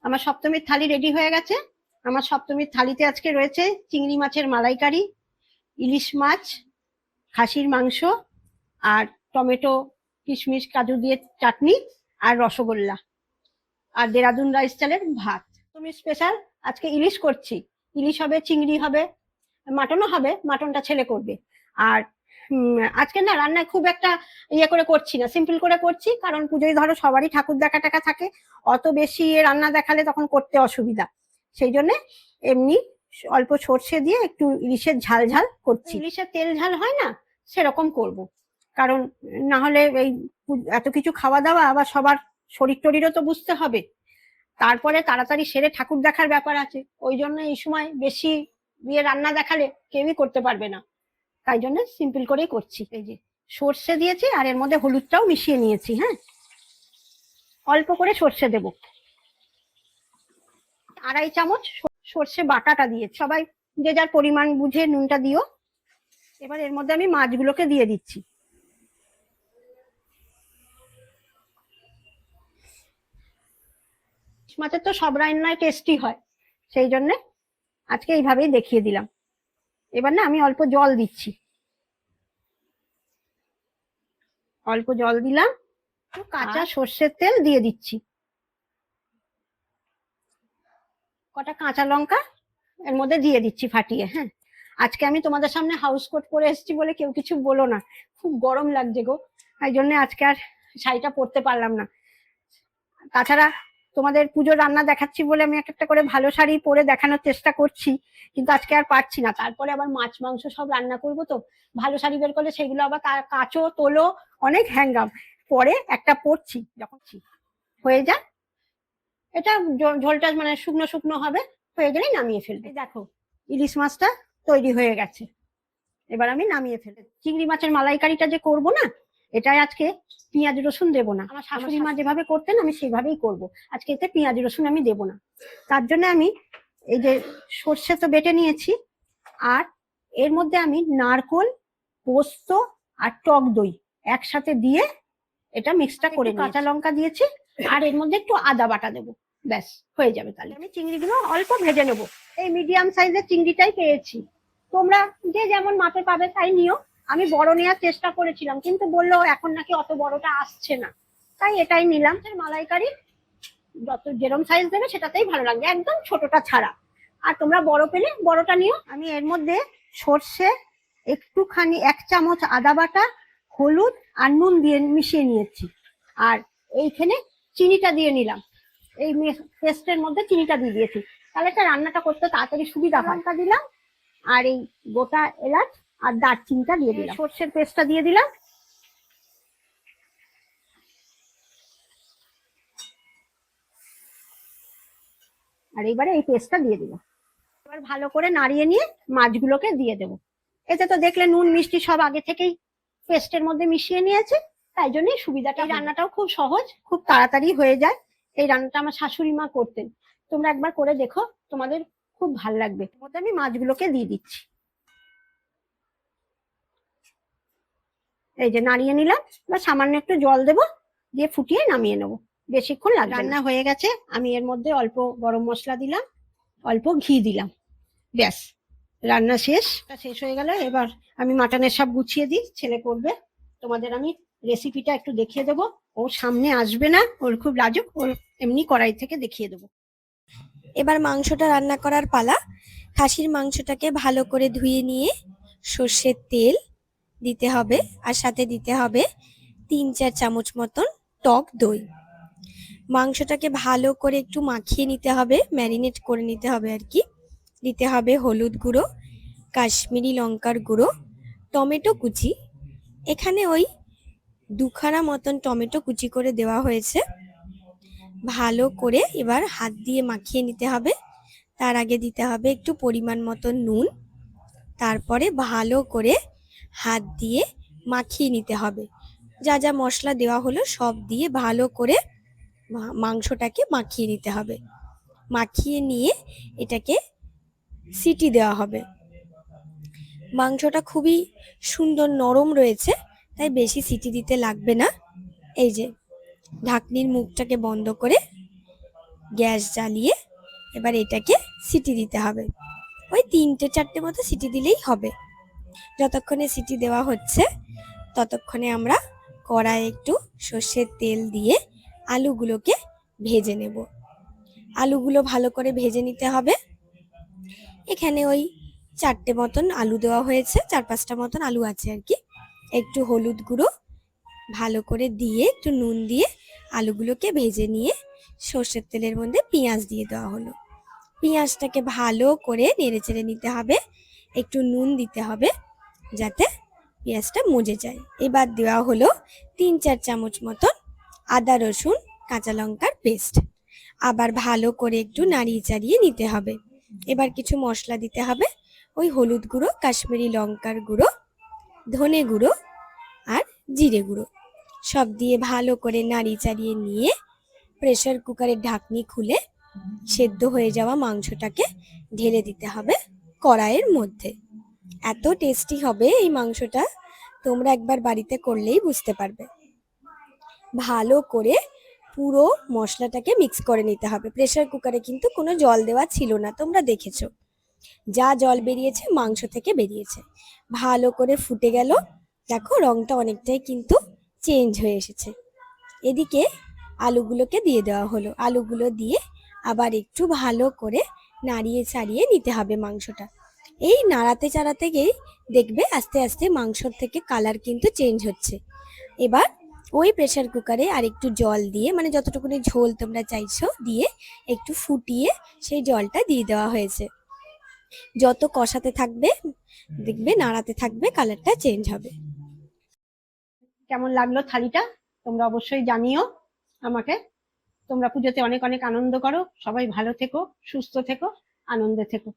আমার সপ্তমীর থালি রেডি হয়ে গেছে। আমার সপ্তমীর থালিতে আজকে রয়েছে চিংড়ি মাছের মালাইকারি, ইলিশ মাছ, খাসির মাংস, আর টমেটো কিশমিশ কাজু দিয়ে চাটনি, আর রসগোল্লা, আর দেরাদুন রাইস চালের ভাত। তুমি স্পেশাল আজকে ইলিশ করছি। ইলিশ হবে, চিংড়ি হবে, মাটনও হবে, মাটনটা ছেলে করবে। আর আজকে না রান্নায় খুব একটা করে করছি না, সিম্পল করে করছি, কারণ পুজোয় ধরো সবারই ঠাকুর দেখা টাকা থাকে, অত বেশি রান্না দেখালে তখন করতে অসুবিধা। সেই জন্য এমনি অল্প সর্ষে দিয়ে একটু ইলিশের ঝাল ঝাল করছি। ইলিশের তেল ঝাল হয় না, সেরকম করব। কারণ না হলে এই এত কিছু খাওয়া দাওয়া আবার সবার শরীর টরিরও তো বুঝতে হবে, তারপরে তাড়াতাড়ি সেরে ঠাকুর দেখার ব্যাপার আছে। ওই জন্য এই সময় বেশি রান্না দেখালে কেউই করতে পারবে না, তাই জন্য সিম্পল করেই করছি। এই যে সর্ষে দিয়েছি, আর এর মধ্যে হলুদটাও মিশিয়ে নিয়েছি। হ্যাঁ, অল্প করে সর্ষে দেব, 2.5 চামচ সর্ষে বাটাটা দিয়ে, সবাই যে যার পরিমাণ বুঝে নুনটা দিও। এবার এর মধ্যে আমি মাছগুলোকে দিয়ে দিচ্ছি। মাছের তো সব রান্নায় টেস্টি হয়, সেই জন্য আজকে এইভাবেই দেখিয়ে দিলাম। এবার না আমি অল্প জল দিচ্ছি, অল্প জল দিলাম, কাঁচা সর্ষের তেল দিয়ে দিচ্ছি, কটা কাঁচা লঙ্কা এর মধ্যে দিয়ে দিচ্ছি ফাটিয়ে। হ্যাঁ, আজকে আমি তোমাদের সামনে হাউস কোট পরে এসেছি বলে কেউ কিছু বলো না, খুব গরম লাগছে গো, তাই জন্য আজকে আর শাড়িটা পরতে পারলাম না। তাছাড়া তোমাদের পুজোর রান্না দেখাচ্ছি বলে আমি একটা করে ভালো শাড়ি পরে দেখানোর চেষ্টা করছি, কিন্তু আজকে আর পারছি না। তারপরে আবার মাছ মাংস সব রান্না করবো, তো ভালো শাড়ি বের করলে সেগুলো আবার কাচো তোলো, অনেক হ্যাঙ্গাম। পরে একটা পরছি, যখন হয়ে যায় এটা ঝোলটা মানে শুকনো শুকনো হবে, হয়ে গেলেই নামিয়ে ফেলবে। দেখো ইলিশ মাছটা তৈরি হয়ে গেছে, এবার আমি নামিয়ে ফেলবো। চিংড়ি মাছের মালাইকারিটা যে করবো না, এটাই আজকে পেঁয়াজ রসুন দেবো না। আমার শাশুড়ি মা যেভাবে করতেন আমি সেইভাবেই করব। আজকে এতে পেঁয়াজ রসুন আমি দেবো না। তার জন্য আমি এই যে সর্ষে তো বেটে নিয়েছি, আর এর মধ্যে আমি নারকোল, পোস্ত আর টক দই একসাথে দিয়ে এটা মিক্সটা করে কাঁচা লঙ্কা দিয়েছি, আর এর মধ্যে একটু আদা বাটা দেবো, ব্যাস হয়ে যাবে। তাহলে আমি চিংড়িগুলো অল্প ভেজে নেবো। এই মিডিয়াম সাইজের চিংড়িটাই পেয়েছি, তোমরা যে যেমন মাপে পাবে তাই নিও। আমি বড় নেওয়ার চেষ্টা করেছিলাম, কিন্তু বললো এখন নাকি অত বড়টা আসছে না, তাই এটাই নিলাম। মালাইকারি যত যেরকম সাইজ দেবে সেটাতেই ভালো লাগবে, একদম ছোটটা ছাড়া। আর তোমরা বড় পেলে বড়টা নিও। আমি এর মধ্যে সর্ষে, একটুখানি 1 চামচ আদা বাটা, হলুদ আর নুন দিয়ে মিশিয়ে নিয়েছি, আর এইখানে চিনিটা দিয়ে নিলাম। এই পেস্টের মধ্যে চিনিটা দিয়ে দিয়েছি, তাহলে একটা রান্নাটা করতে তাড়াতাড়ি সুবিধা হয়। লঙ্কা দিলাম, আর এই গোটা এলাচ আর দারচিনিটা দিয়ে দিলাম, সর্ষের পেস্টটা দিয়ে দিলাম। আর এইবারে এই পেস্টটা দিয়ে দিলাম। এবার ভালো করে নাড়িয়ে নিয়ে মাছগুলোকে দিয়ে দেবো। এতে তো দেখলে নুন মিষ্টি সব আগে থেকেই পেস্টের মধ্যে মিশিয়ে নিয়েছে, তাই জন্যই সুবিধাটা। এই রান্নাটাও খুব সহজ, খুব তাড়াতাড়ি হয়ে যায়। এই রান্নাটা আমার শাশুড়ি মা করতেন, তোমরা একবার করে দেখো, তোমাদের খুব ভাল লাগবে। মধ্যে আমি মাছগুলোকে দিয়ে দিচ্ছি, এই যে নাড়িয়ে নিলাম। এবার সামান্য একটু জল দেবো, দিয়ে ফুটিয়ে নামিয়ে নেবো, বেশিক্ষণ লাগবে। রান্না হয়ে গেছে, আমি এর মধ্যে অল্প গরম মশলা দিলাম, অল্প ঘি দিলাম, ব্যাস রান্না শেষ। শেষ হয়ে গেল। এবার আমি মাটনের সব গুছিয়ে দিই, ছেলে করবে। তোমাদের আমি রেসিপিটা একটু দেখিয়ে দেবো। ও সামনে আসবে না, ওর খুব লাজুক, ওর এমনি কড়াই থেকে দেখিয়ে দেবো। এবার মাংসটা রান্না করার পালা। খাসির মাংসটাকে ভালো করে ধুয়ে নিয়ে সর্ষের তেল দিতে হবে, আর সাথে দিতে হবে 3-4 চামচ মতন টক দই। মাংসটাকে ভালো করে একটু মাখিয়ে নিতে হবে, ম্যারিনেট করে নিতে হবে আর কি। দিতে হবে হলুদ গুঁড়ো, কাশ্মীরি লঙ্কার গুঁড়ো, টমেটো কুচি। এখানে ওই 2খানা মতন টমেটো কুচি করে দেওয়া হয়েছে। ভালো করে এবার হাত দিয়ে মাখিয়ে নিতে হবে। তার আগে দিতে হবে একটু পরিমাণ মতো নুন, তারপরে ভালো করে হাত দিয়ে মাখিয়ে নিতে হবে। যা যা মশলা দেওয়া হলো সব দিয়ে ভালো করে মাংসটাকে মাখিয়ে নিতে হবে। মাখিয়ে নিয়ে এটাকে সিটি দেওয়া হবে। মাংসটা খুবই সুন্দর নরম রয়েছে, তাই বেশি সিটি দিতে লাগবে না। এই যে ঢাকনির মুখটাকে বন্ধ করে গ্যাস জ্বালিয়ে এবার এটাকে সিটি দিতে হবে। ওই 3-4টে মতো সিটি দিলেই হবে। যতক্ষণে সিটি দেওয়া হচ্ছে ততক্ষণে আমরা কড়াইয়ে একটু সর্ষের তেল দিয়ে আলুগুলোকে ভেজে নেব। আলুগুলো ভালো করে ভেজে নিতে হবে। এখানে ওই 4টে মতন আলু দেওয়া হয়েছে, 4-5টা মতন আলু আছে আর কি। একটু হলুদ গুঁড়ো ভালো করে দিয়ে একটু নুন দিয়ে আলুগুলোকে ভেজে নিয়ে সর্ষের তেলের মধ্যে পেঁয়াজ দিয়ে দেওয়া হলো। পেঁয়াজটাকে ভালো করে নেড়েচেড়ে নিতে হবে, একটু নুন দিতে হবে যাতে পেঁয়াজটা মজে যায়। এবার দেওয়া হলো 3-4 চামচ মতন আদা রসুন কাঁচা লঙ্কার পেস্ট। আবার ভালো করে একটু নাড়িয়ে চাড়িয়ে নিতে হবে। এবার কিছু মশলা দিতে হবে, ওই হলুদ গুঁড়ো, কাশ্মীরি লঙ্কার গুঁড়ো, ধনে গুঁড়ো আর জিরে গুঁড়ো সব দিয়ে ভালো করে নাড়িয়ে চাড়িয়ে নিয়ে প্রেসার কুকারের ঢাকনি খুলে সেদ্ধ হয়ে যাওয়া মাংসটাকে ঢেলে দিতে হবে কড়াইয়ের মধ্যে। এত টেস্টি হবে এই মাংসটা, তোমরা একবার বাড়িতে করলেই বুঝতে পারবে। ভালো করে পুরো মশলাটাকে মিক্স করে নিতে হবে। প্রেসার কুকারে কিন্তু কোনো জল দেওয়া ছিল না, তোমরা দেখেছো। যা জল বেরিয়েছে মাংস থেকে বেরিয়েছে। ভালো করে ফুটে গেল, দেখো রংটা অনেকটাই কিন্তু চেঞ্জ হয়ে এসেছে। এদিকে আলুগুলোকে দিয়ে দেওয়া হলো। আলুগুলো দিয়ে আবার একটু ভালো করে নাড়িয়ে চাড়িয়ে নিতে হবে মাংসটা। এই নাড়াতে চাড়াতে গিয়ে দেখবে আস্তে আস্তে মাংসর থেকে কালার কিন্তু চেঞ্জ হচ্ছে। এবার ওই প্রেসার কুকারে আর একটু জল দিয়ে, মানে যতটুকুনি ঝোল তোমরা চাইছো দিয়ে একটু ফুটিয়ে সেই জলটা দিয়ে দেওয়া হয়েছে। যত কষাতে থাকবে দেখবে নাড়াতে থাকবে কালারটা চেঞ্জ হবে। কেমন লাগলো থালিটা তোমরা অবশ্যই জানিও আমাকে। তোমরা পুজোতে অনেক অনেক আনন্দ করো, সবাই ভালো থেকো, সুস্থ থেকো, আনন্দে থেকো।